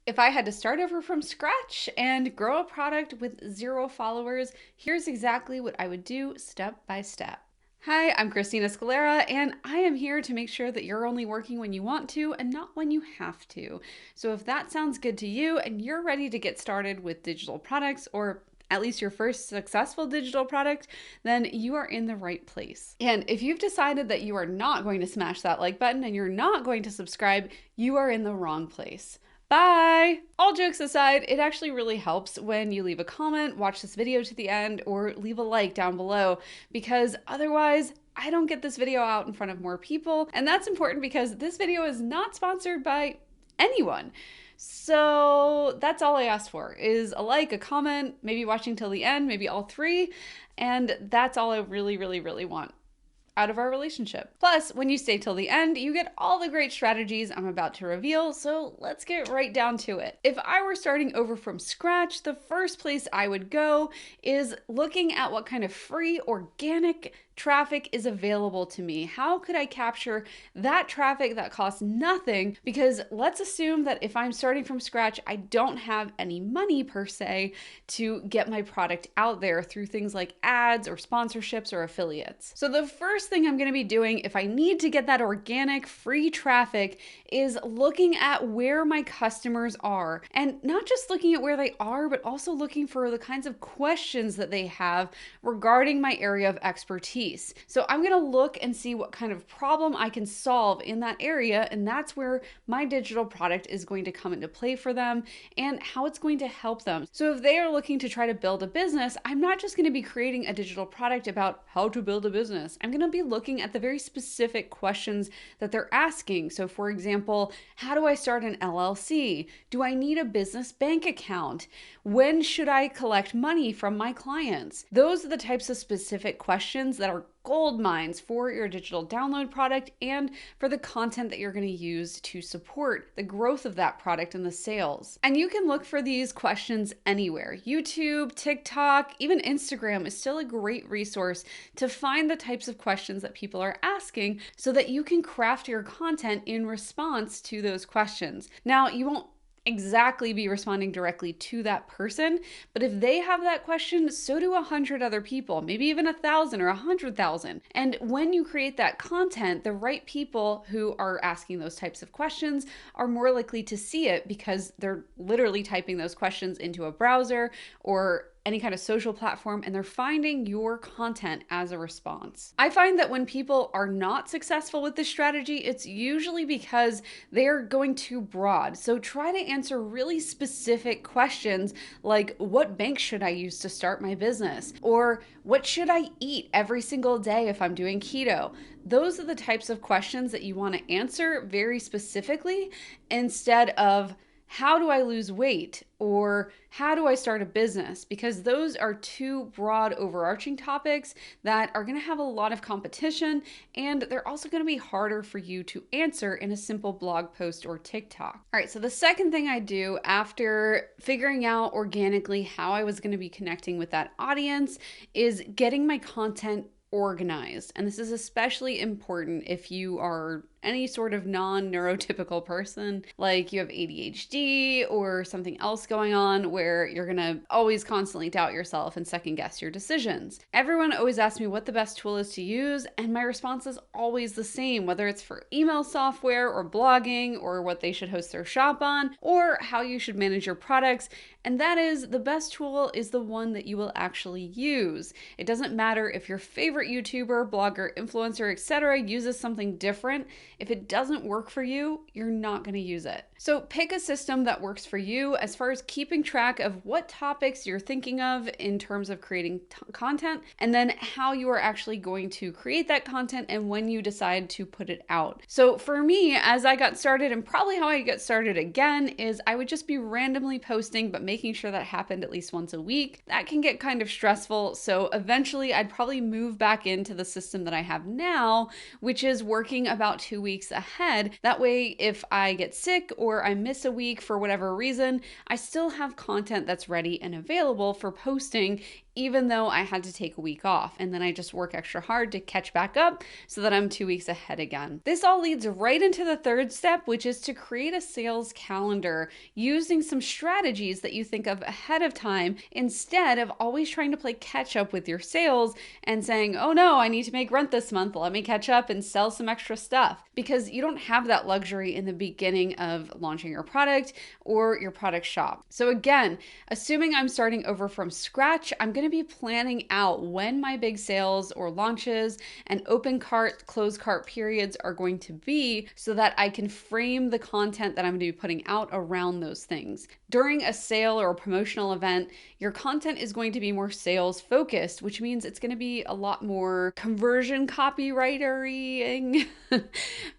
If I had to start over from scratch and grow a product with 0 followers, here's exactly what I would do step by step. Hi, I'm Christina Scalera, and I am here to make sure that you're only working when you want to and not when you have to. So if that sounds good to you and you're ready to get started with digital products, or at least your first successful digital product, then you are in the right place. And if you've decided that you are not going to smash that like button and you're not going to subscribe, you are in the wrong place. Bye! All jokes aside, it actually really helps when you leave a comment, watch this video to the end, or leave a like down below, because otherwise, I don't get this video out in front of more people. And that's important because this video is not sponsored by anyone. So that's all I asked for is a like, a comment, maybe watching till the end, maybe all three. And that's all I really, really, really want out of our relationship. Plus, when you stay till the end, you get all the great strategies I'm about to reveal, so let's get right down to it. If I were starting over from scratch, the first place I would go is looking at what kind of free organic traffic is available to me. How could I capture that traffic that costs nothing? Because let's assume that if I'm starting from scratch, I don't have any money per se to get my product out there through things like ads or sponsorships or affiliates. So the first thing I'm going to be doing if I need to get that organic free traffic is looking at where my customers are, and not just looking at where they are, but also looking for the kinds of questions that they have regarding my area of expertise. So I'm going to look and see what kind of problem I can solve in that area, and that's where my digital product is going to come into play for them and how it's going to help them. So if they are looking to try to build a business, I'm not just going to be creating a digital product about how to build a business. I'm going to be looking at the very specific questions that they're asking. So for example, how do I start an LLC? Do I need a business bank account? When should I collect money from my clients? Those are the types of specific questions that are gold mines for your digital download product and for the content that you're going to use to support the growth of that product and the sales. And you can look for these questions anywhere. YouTube, TikTok, even Instagram is still a great resource to find the types of questions that people are asking so that you can craft your content in response to those questions. Now, you won't exactly be responding directly to that person, but if they have that question, so do 100 other people, maybe even 1,000 or 100,000. And when you create that content, the right people who are asking those types of questions are more likely to see it because they're literally typing those questions into a browser or any kind of social platform, and they're finding your content as a response. I find that when people are not successful with this strategy, it's usually because they're going too broad. So try to answer really specific questions like, what bank should I use to start my business? Or what should I eat every single day if I'm doing keto? Those are the types of questions that you want to answer very specifically instead of, how do I lose weight? Or how do I start a business? Because those are two broad overarching topics that are going to have a lot of competition, and they're also going to be harder for you to answer in a simple blog post or TikTok. All right, so the second thing I do after figuring out organically how I was going to be connecting with that audience is getting my content organized. And this is especially important if you are any sort of non-neurotypical person, like you have ADHD or something else going on where you're gonna always constantly doubt yourself and second guess your decisions. Everyone always asks me what the best tool is to use, and my response is always the same, whether it's for email software or blogging or what they should host their shop on or how you should manage your products. And that is, the best tool is the one that you will actually use. It doesn't matter if your favorite YouTuber, blogger, influencer, etc. uses something different. If it doesn't work for you, you're not going to use it. So pick a system that works for you as far as keeping track of what topics you're thinking of in terms of creating content, and then how you are actually going to create that content and when you decide to put it out. So for me, as I got started, and probably how I get started again, is I would just be randomly posting, but making sure that happened at least once a week. That can get kind of stressful. So eventually I'd probably move back into the system that I have now, which is working about 2 weeks ahead. That way, if I get sick or I miss a week for whatever reason, I still have content that's ready and available for posting even though I had to take a week off. And then I just work extra hard to catch back up so that I'm 2 weeks ahead again. This all leads right into the third step, which is to create a sales calendar using some strategies that you think of ahead of time instead of always trying to play catch up with your sales and saying, oh no, I need to make rent this month. Let me catch up and sell some extra stuff, because you don't have that luxury in the beginning of launching your product or your product shop. So again, assuming I'm starting over from scratch, I'm going to be planning out when my big sales or launches and open cart, close cart periods are going to be so that I can frame the content that I'm going to be putting out around those things. During a sale or a promotional event, your content is going to be more sales focused, which means it's going to be a lot more conversion copywritery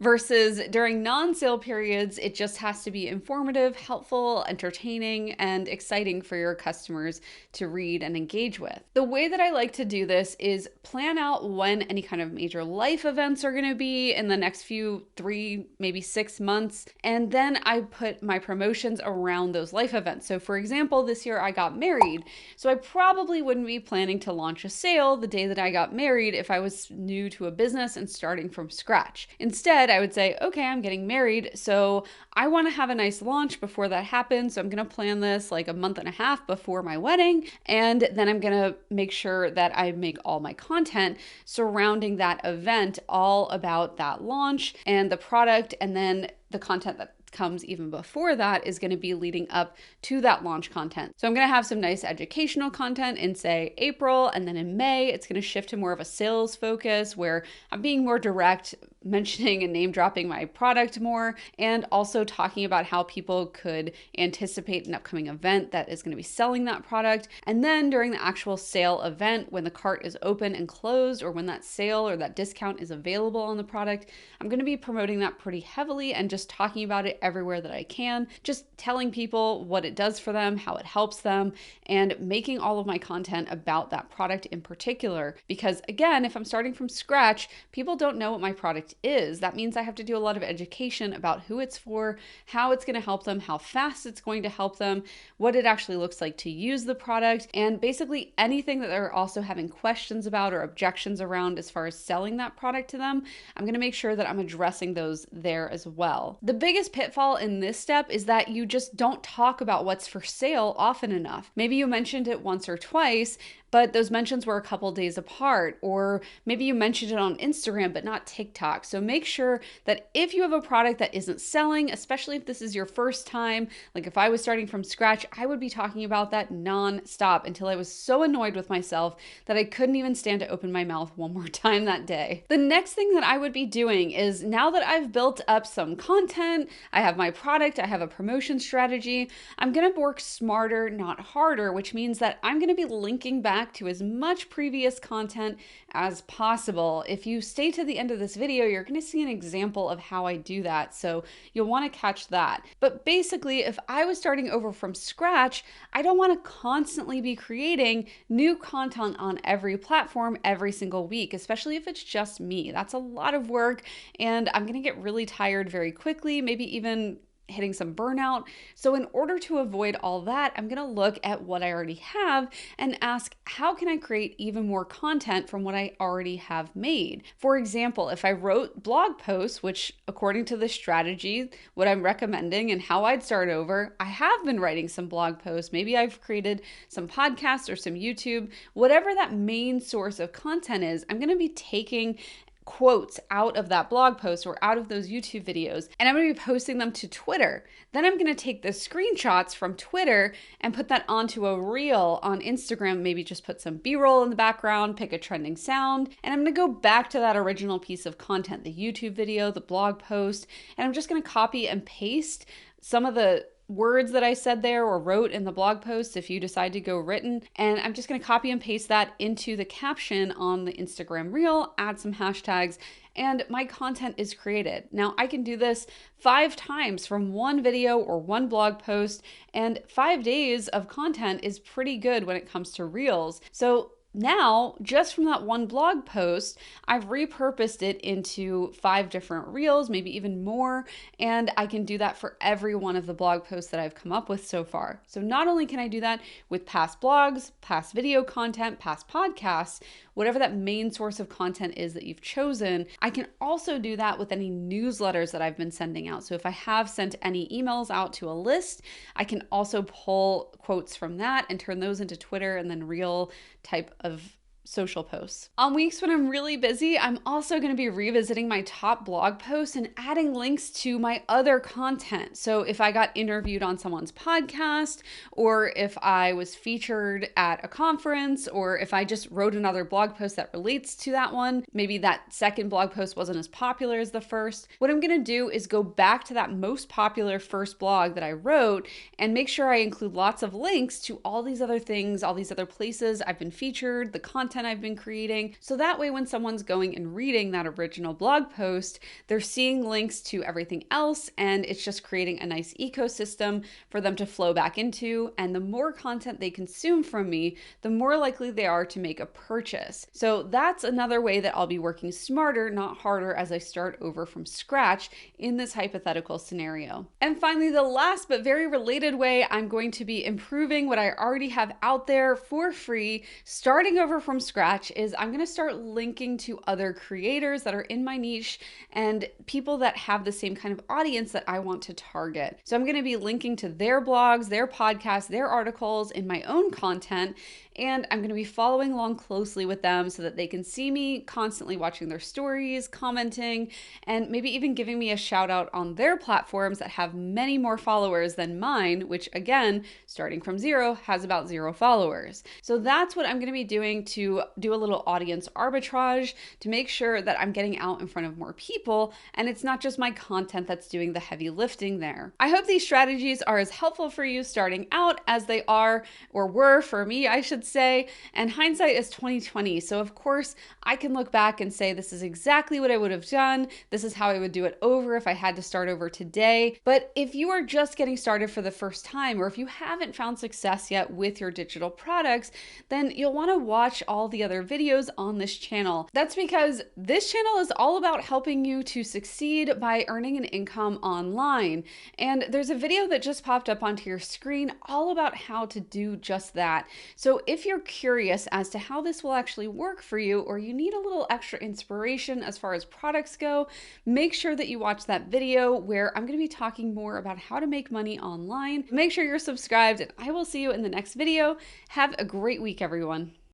versus during non-sale periods, it just has to be informative, helpful, entertaining, and exciting for your customers to read and engage with. The way that I like to do this is plan out when any kind of major life events are going to be in the next few 3, maybe 6 months. And then I put my promotions around those life events. So for example, this year I got married. So I probably wouldn't be planning to launch a sale the day that I got married if I was new to a business and starting from scratch. Instead, I would say, okay, I'm getting married, so I want to have a nice launch before that happens. So I'm going to plan this like a month and a half before my wedding. And then I'm going to make sure that I make all my content surrounding that event all about that launch and the product. And then the content that comes even before that is going to be leading up to that launch content. So I'm going to have some nice educational content in, say, April, and then in May, it's going to shift to more of a sales focus where I'm being more direct, mentioning and name dropping my product more, and also talking about how people could anticipate an upcoming event that is going to be selling that product. And then during the actual sale event, when the cart is open and closed, or when that sale or that discount is available on the product, I'm going to be promoting that pretty heavily and just talking about it everywhere that I can, just telling people what it does for them, how it helps them, and making all of my content about that product in particular. Because again, if I'm starting from scratch, people don't know what my product is. That means I have to do a lot of education about who it's for, how it's going to help them, how fast it's going to help them, what it actually looks like to use the product, and basically anything that they're also having questions about or objections around as far as selling that product to them. I'm going to make sure that I'm addressing those there as well. The biggest pitfall in this step is that you just don't talk about what's for sale often enough. Maybe you mentioned it once or twice, but those mentions were a couple days apart, or maybe you mentioned it on Instagram, but not TikTok. So make sure that if you have a product that isn't selling, especially if this is your first time, like if I was starting from scratch, I would be talking about that non-stop until I was so annoyed with myself that I couldn't even stand to open my mouth one more time that day. The next thing that I would be doing is, now that I've built up some content, I have my product, I have a promotion strategy, I'm going to work smarter, not harder, which means that I'm going to be linking back to as much previous content as possible. If you stay to the end of this video, you're going to see an example of how I do that. So you'll want to catch that. But basically, if I was starting over from scratch, I don't want to constantly be creating new content on every platform every single week, especially if it's just me. That's a lot of work, and I'm going to get really tired very quickly, maybe even hitting some burnout. So in order to avoid all that, I'm going to look at what I already have and ask, how can I create even more content from what I already have made? For example, if I wrote blog posts, which according to the strategy, what I'm recommending and how I'd start over, I have been writing some blog posts. Maybe I've created some podcasts or some YouTube, whatever that main source of content is, I'm going to be taking quotes out of that blog post or out of those YouTube videos, and I'm going to be posting them to Twitter. Then I'm going to take the screenshots from Twitter and put that onto a reel on Instagram, maybe just put some B-roll in the background, pick a trending sound, and I'm going to go back to that original piece of content, the YouTube video, the blog post, and I'm just going to copy and paste some of the words that I said there or wrote in the blog post if you decide to go written. And I'm just going to copy and paste that into the caption on the Instagram reel, add some hashtags, and my content is created. Now I can do this 5 times from one video or one blog post, and 5 days of content is pretty good when it comes to reels. So now, just from that one blog post, I've repurposed it into 5 different reels, maybe even more, and I can do that for every one of the blog posts that I've come up with so far. So not only can I do that with past blogs, past video content, past podcasts, whatever that main source of content is that you've chosen, I can also do that with any newsletters that I've been sending out. So if I have sent any emails out to a list, I can also pull quotes from that and turn those into Twitter and then reel type of social posts. On weeks when I'm really busy, I'm also going to be revisiting my top blog posts and adding links to my other content. So if I got interviewed on someone's podcast, or if I was featured at a conference, or if I just wrote another blog post that relates to that one, maybe that second blog post wasn't as popular as the first, what I'm going to do is go back to that most popular first blog that I wrote and make sure I include lots of links to all these other things, all these other places I've been featured, the content I've been creating. So that way, when someone's going and reading that original blog post, they're seeing links to everything else, and it's just creating a nice ecosystem for them to flow back into. And the more content they consume from me, the more likely they are to make a purchase. So that's another way that I'll be working smarter, not harder, as I start over from scratch in this hypothetical scenario. And finally, the last but very related way I'm going to be improving what I already have out there for free, starting over from scratch, is I'm going to start linking to other creators that are in my niche and people that have the same kind of audience that I want to target. So I'm going to be linking to their blogs, their podcasts, their articles in my own content, and I'm going to be following along closely with them so that they can see me constantly watching their stories, commenting, and maybe even giving me a shout out on their platforms that have many more followers than mine, which again, starting from 0, has about 0 followers. So that's what I'm going to be doing to do a little audience arbitrage to make sure that I'm getting out in front of more people and it's not just my content that's doing the heavy lifting there. I hope these strategies are as helpful for you starting out as they are or were for me, I should say. And hindsight is 2020. So of course I can look back and say, this is exactly what I would have done. This is how I would do it over if I had to start over today. But if you are just getting started for the first time, or if you haven't found success yet with your digital products, then you'll want to watch all the other videos on this channel. That's because this channel is all about helping you to succeed by earning an income online. And there's a video that just popped up onto your screen all about how to do just that. So if you're curious as to how this will actually work for you, or you need a little extra inspiration as far as products go, make sure that you watch that video where I'm going to be talking more about how to make money online. Make sure you're subscribed, and I will see you in the next video. Have a great week, everyone.